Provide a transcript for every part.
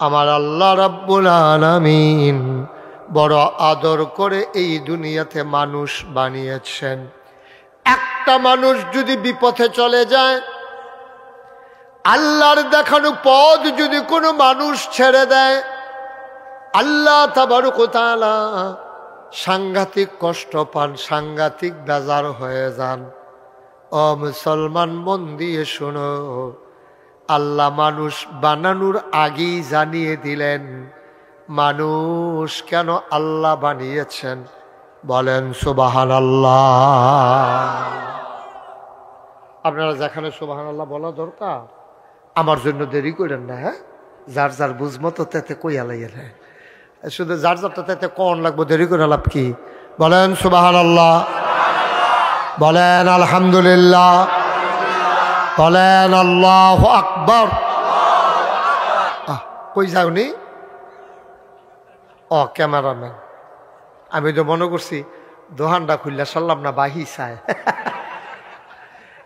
আমার আল্লাহ রাব্বুল আলামিন বড় আদর করে এই দুনিয়াতে মানুষ বানিয়েছেন। একটা মানুষ যদি বিপথে চলে যায়, আল্লাহর দেখানো পথ যদি কোনো মানুষ ছেড়ে দেয়, আল্লাহ তাবারক ওয়া তাআলা সাংঘাতিক কষ্ট পান, সাংঘাতিক বেজার হয়ে যান। ও মুসলমান, মন দিয়ে শোনো, আল্লাহ মানুষ বানানোর আগেই জানিয়ে দিলেন মানুষ কেন আল্লাহ বানিয়েছেন। বলেন সুবহানাল্লাহ। আপনারা যেখানে সুবহানাল্লাহ বলা দরকার, আমার জন্য দেরি করেন না। হ্যাঁ, যার যার বুঝমতো তেতে কইয়া লাইয়েন। হ্যাঁ, শুধু যার যারটা তেতে কোন লাগবো, দেরি করে লাভ কি? বলেন সুবহানাল্লাহ, বলেন আলহামদুলিল্লাহ, বলেন আল্লাহু আকবার। কই যাওনি? ও ক্যামেরাম্যান, আমি তো মনে করছি দোহানটা খুললে সারলাম না, বাহি চায়।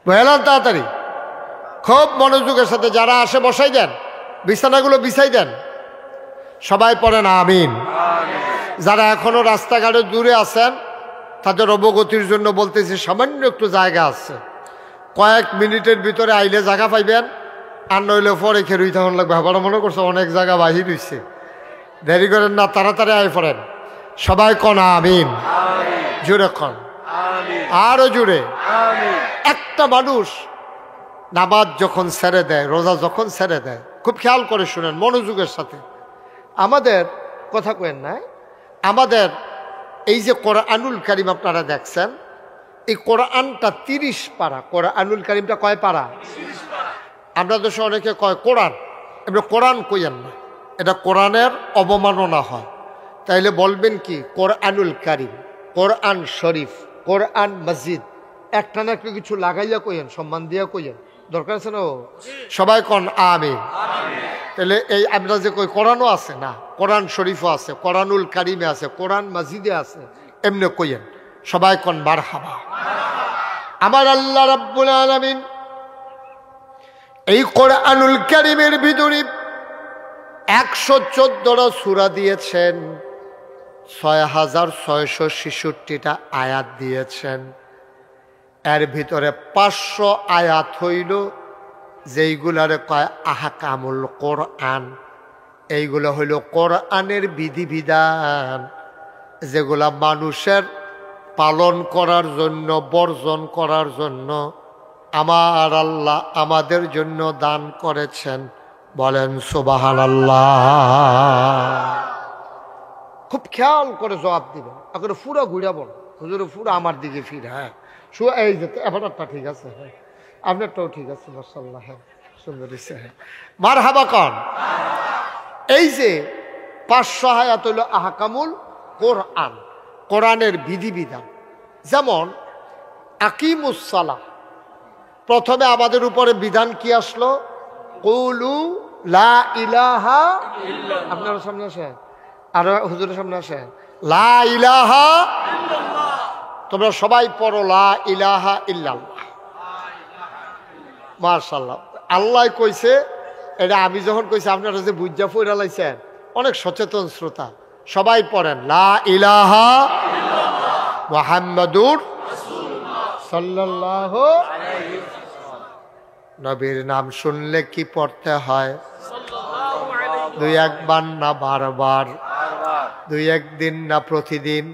বললাম তাড়াতাড়ি, খুব মনোযোগের সাথে যারা আসে বসাই দেন, বিছানাগুলো বিছাই দেন, সবাই পড়েন আমিন। যারা এখনো রাস্তাঘাটে দূরে আছেন তাদের অবগতির জন্য বলতেছি, সামান্য একটু জায়গা আছে, কয়েক মিনিটের ভিতরে আইলে জায়গা পাইবেন, আর নইলে পরে খেরুই তখন লাগবে। আবার মনে করছে অনেক জায়গা বাহির হইছে, দেরি করেন না, তাড়াতাড়ি আই পড়েন। সবাই কন আমিন, জোরে কন, আরো জোরে। একটা মানুষ নামাজ যখন ছেড়ে দেয়, রোজা যখন ছেড়ে দেয়, খুব খেয়াল করে শুনেন মনোযোগের সাথে। আমাদের কথা কেন না, আমাদের এই যে কোরআনুল কারীম আপনারা দেখছেন, এই কোরআনটা 30 পারা। কোরআনুল কারীমটা কয় পারা? আমরা দেশে অনেকে কয় কোরআন, এবার কোরআন কইয়েন না, এটা কোরআনের অবমাননা হয়। তাইলে বলবেন কি? কোরআনুল কারীম, কোরআন শরীফ, কোরআন মসজিদ, একটা না একটা কিছু লাগাইয়া কইয়েন, সম্মান দিয়া কইয়েন, দরকার আছে না? সবাই কন আমিন। তাহলে এই আমরা যে কই কোরআনও আছে না, কোরআন শরীফও আছে, কোরআনুল কারীমে আছে, কোরআন মসজিদে আছে, এমনি কইয়েন। সবাই কন মারহাবা। আমার আল্লাহ রাব্বুল আলামিন এই কোরআনুল কারীমের ভিতরে 114টা সূরা দিয়েছেন, 6666টা আয়াত দিয়েছেন। এর ভিতরে 500 আয়াত হইল যেইগুলারে কয় আহকামুল কোরআন। এইগুলো হইল কোরআনের বিধিবিধান, যেগুলা মানুষের পালন করার জন্য, বর্জন করার জন্য আমার আল্লাহ আমাদের জন্য দান করেছেন। বলেন সুবহানাল্লাহ। খুব খেয়াল করে জবাব দিবেন, এখন পুরা ঘুরা বল, হুজুরে পুরা আমার দিকে ফিরে। হ্যাঁ, এই যেতে এবারটা ঠিক আছে, হ্যাঁ আপনারটাও ঠিক আছে, মাশাআল্লাহ, হ্যাঁ সুন্দর হয়েছে, হ্যাঁ মারহাবা কন। এই যে 500 আয়াত হইল আহকামুল কোরআন, কোরআনের বিধিবিধান। যেমন আকিমুস সালাহ, প্রথমে আমাদের উপরে বিধান কি আসলো? কুলু লা ইলাহা ইল্লাল্লাহ। আপনার সামনে আসেন, আর হুজুরের সামনে আসেন, লা ইলাহা ইল্লাল্লাহ। তোমরা সবাই পড়ো লা ইলাহা ইল্লাল্লাহ। মাশাআল্লাহ, আল্লাহ কইছে এটা, আমি যখন কইছি আপনারা যে বুঝা পড়া লাইছেন, অনেক সচেতন শ্রোতা, সবাই পড়েন লা ইলাহা ইল্লাল্লাহ মুহাম্মাদুর রাসূলুল্লাহ সাল্লাল্লাহু আলাইহি ওয়াসাল্লাম। নবীর নাম শুনলে কি পড়তে হয়? সাল্লাল্লাহু আলাইহি। 2-1 বার না বারবার? 2-1 দিন না প্রতিদিন?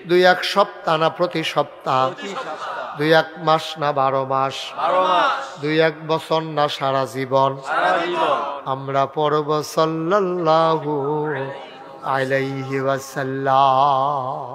2-1 সপ্তাহ না প্রতি সপ্তাহ? 2-1 মাস না 12 মাস? 2-1 বছর না সারা জীবন? আমরা পড়ব সাল্লাল্লাহু আলাইহি ওয়াসাল্লাম।